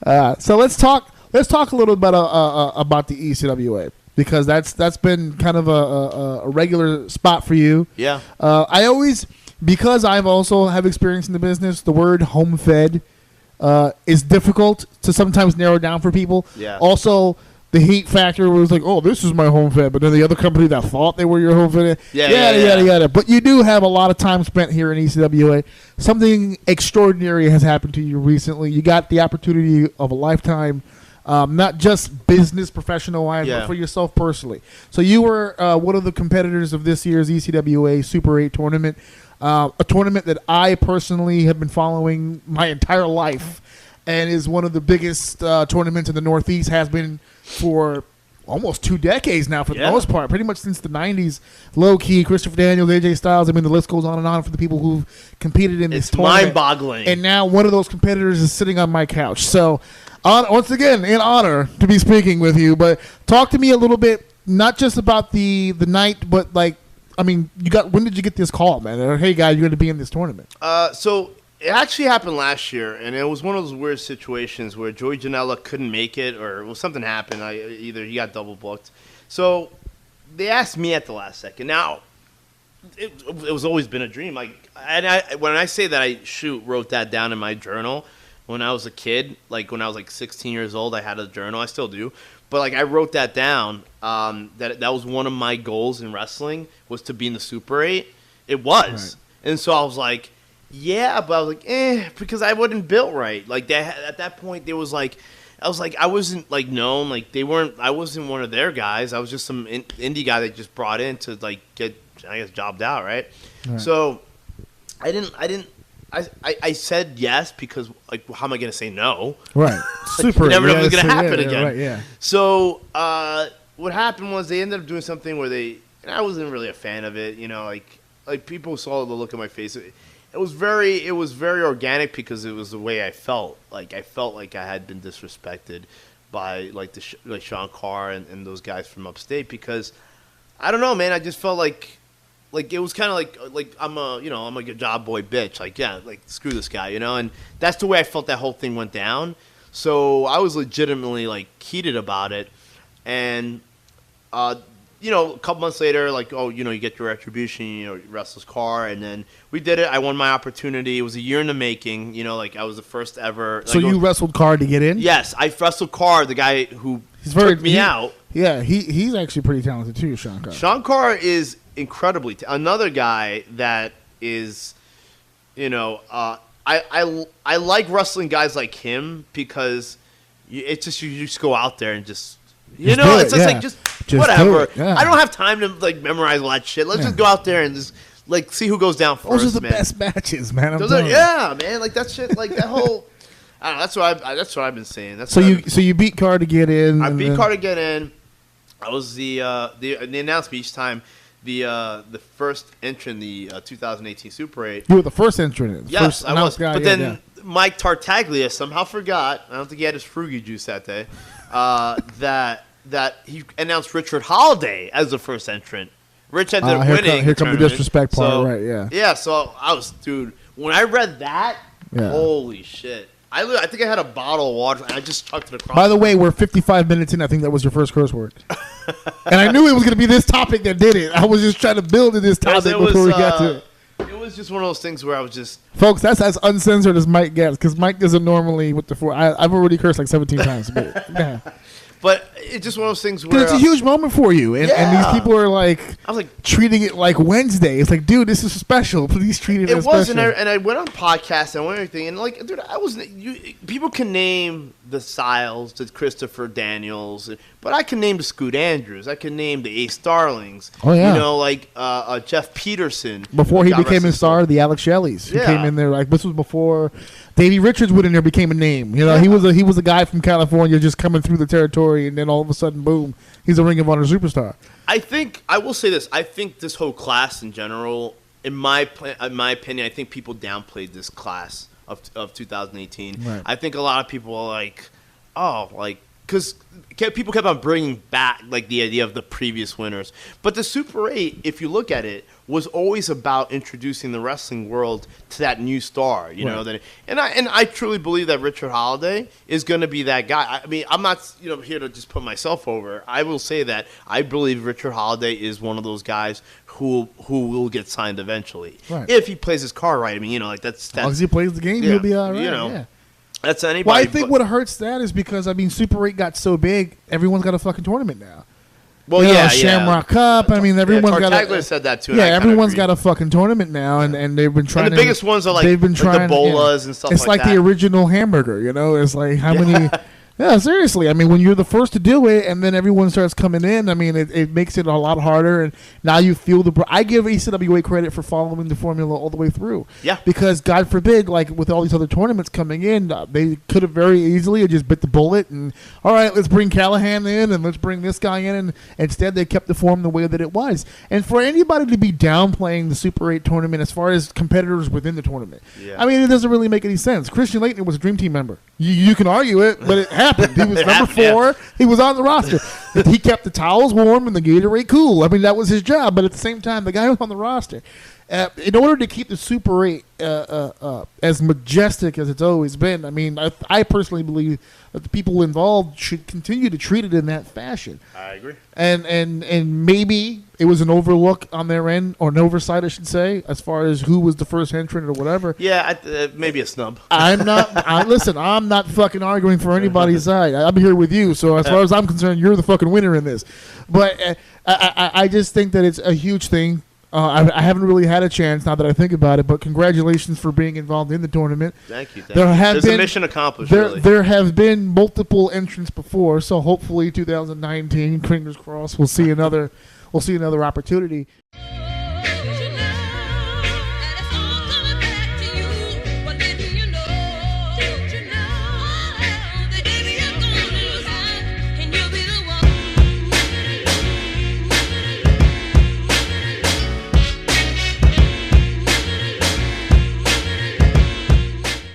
So let's talk a little bit about the ECWA, because that's been kind of a regular spot for you. Yeah. I always, because I've also have experience in the business, the word home fed is difficult to sometimes narrow down for people. Yeah. Also, the heat factor was like, oh, this is my home fed, but then the other company that thought they were your home fed, yada. But you do have a lot of time spent here in ECWA. Something extraordinary has happened to you recently. You got the opportunity of a lifetime, not just business professional-wise, but for yourself personally. So you were one of the competitors of this year's ECWA Super 8 tournament, a tournament that I personally have been following my entire life, and is one of the biggest tournaments in the Northeast, has been for almost 2 decades now for the most part, pretty much since the 90s. Low Key, Christopher Daniels, AJ Styles, I mean, the list goes on and on for the people who've competed in this tournament. It's mind-boggling. And now one of those competitors is sitting on my couch. So, once again, an honor to be speaking with you. But talk to me a little bit, not just about the night, but like, I mean, when did you get this call, man? Or, hey, guy, you're going to be in this tournament. So it actually happened last year, and it was one of those weird situations where Joey Janela couldn't make it, or something happened. Either he got double booked. So they asked me at the last second. Now, it was always been a dream. Like, when I say that, I wrote that down in my journal when I was a kid. Like when I was like 16 years old, I had a journal. I still do. But like I wrote that down. That was one of my goals in wrestling, was to be in the Super 8. It was, right. And so I was like, yeah, but I was like, because I wasn't built right. Like at that point, there was like, I wasn't like known. Like I wasn't one of their guys. I was just some indie guy that just brought in to like get, I guess, jobbed out, right? So I said yes because, like, how am I going to say no? Right. Super. You never know if it's going to happen again. Right, yeah. So what happened was they ended up doing something where and I wasn't really a fan of it, you know, like people saw the look on my face. It was very organic because it was the way I felt. Like I felt like I had been disrespected by like Sean Carr and those guys from upstate, because I don't know, man. I just felt like it was kind of like I'm a good job boy bitch. Like, yeah, like screw this guy, you know. And that's the way I felt that whole thing went down. So I was legitimately like heated about it. And a couple months later, like, oh, you get your retribution, you wrestles Carr, and then we did it. I won my opportunity. It was a year in the making. Like I was the first ever. So you wrestled Carr to get in? Yes, I wrestled Carr, the guy who took me out. Yeah, he's actually pretty talented too, Sean Carr. Sean Carr is incredibly another guy that is, I like wrestling guys like him because it's just you just go out there and just it's just like just whatever. Yeah. I don't have time to like memorize all that shit. Let's just go out there and just like see who goes down first. Those are the best matches, man. Man, like that shit, like that whole. I don't know, that's what I've been saying. So you beat Carr to get in. I beat Carr to get in. I was they announced me each time. The first entrant in the 2018 Super 8. You were the first entrant. Yes, I was. But then Mike Tartaglia somehow forgot. I don't think he had his Frugi juice that day. That he announced Richard Holiday as the first entrant. Rich ended up winning. Here comes the disrespect part, right? Yeah. Yeah. So I was, dude. When I read that, holy shit. I think I had a bottle of water, and I just chucked it across. By the way, we're 55 minutes in. I think that was your first curse word. And I knew it was going to be this topic that did it. I was just trying to build to this topic before we got to it. It was just one of those things where I was just... Folks, that's as uncensored as Mike gets, because Mike doesn't normally with the four. I've already cursed like 17 times. But, yeah. But it's just one of those things where... It's a huge moment for you. And these people are like, I was like treating it like Wednesday. It's like, dude, this is special. Please treat it as special. And I went on podcasts and everything. And like, dude, people can name the Styles, the Christopher Daniels, but I can name the Scoot Andrews. I can name the Ace Starlings. Oh, yeah. Like Jeff Peterson. Before he became a star, the Alex Shelleys. He came in there. Like, this was before... Davey Richards went in there, became a name. He was a guy from California just coming through the territory, and then all of a sudden, boom, he's a Ring of Honor superstar. I will say this. I think this whole class in general, in my opinion, I think people downplayed this class of 2018. Right. I think a lot of people are like, oh, like because people kept on bringing back like the idea of the previous winners. But the Super 8, if you look at it, was always about introducing the wrestling world to that new star. You know that, and I truly believe that Richard Holiday is going to be that guy. I mean, I'm not here to just put myself over. I will say that I believe Richard Holiday is one of those guys who will get signed eventually if he plays his card right. I mean, that's as long as he plays the game, he'll be all right. That's anybody. Well, I think what hurts that is because, I mean, Super 8 got so big, everyone's got a fucking tournament now. Well, Shamrock Cup. I mean, everyone's got Tartaglia said that too. Yeah, everyone's got a fucking tournament now, and they've been trying. And the biggest ones are like the bolas and stuff like that. It's like the original hamburger, It's like how many. Yeah, seriously. I mean, when you're the first to do it, and then everyone starts coming in, I mean, it makes it a lot harder. And now you feel I give ECWA credit for following the formula all the way through. Yeah. Because God forbid, like with all these other tournaments coming in, they could have very easily just bit the bullet and all right, let's bring Callahan in and let's bring this guy in. And instead, they kept the form the way that it was. And for anybody to be downplaying the Super 8 tournament as far as competitors within the tournament, I mean, it doesn't really make any sense. Christian Laettner was a Dream Team member. You can argue it, but it happened. He was number 4. Yeah. He was on the roster. He kept the towels warm and the Gatorade cool. I mean, that was his job. But at the same time, the guy was on the roster. In order to keep the Super 8 as majestic as it's always been, I mean, I personally believe that the people involved should continue to treat it in that fashion. I agree. And maybe it was an overlook on their end, or an oversight, I should say, as far as who was the first entrant or whatever. Yeah, maybe a snub. Listen, I'm not fucking arguing for anybody's side. I'm here with you, so as far as I'm concerned, you're the fucking winner in this. But I just think that it's a huge thing. I haven't really had a chance now that I think about it, but congratulations for being involved in the tournament. Thank you. There's a mission accomplished, really. There have been multiple entrants before, so hopefully 2019, fingers crossed, we'll see another opportunity.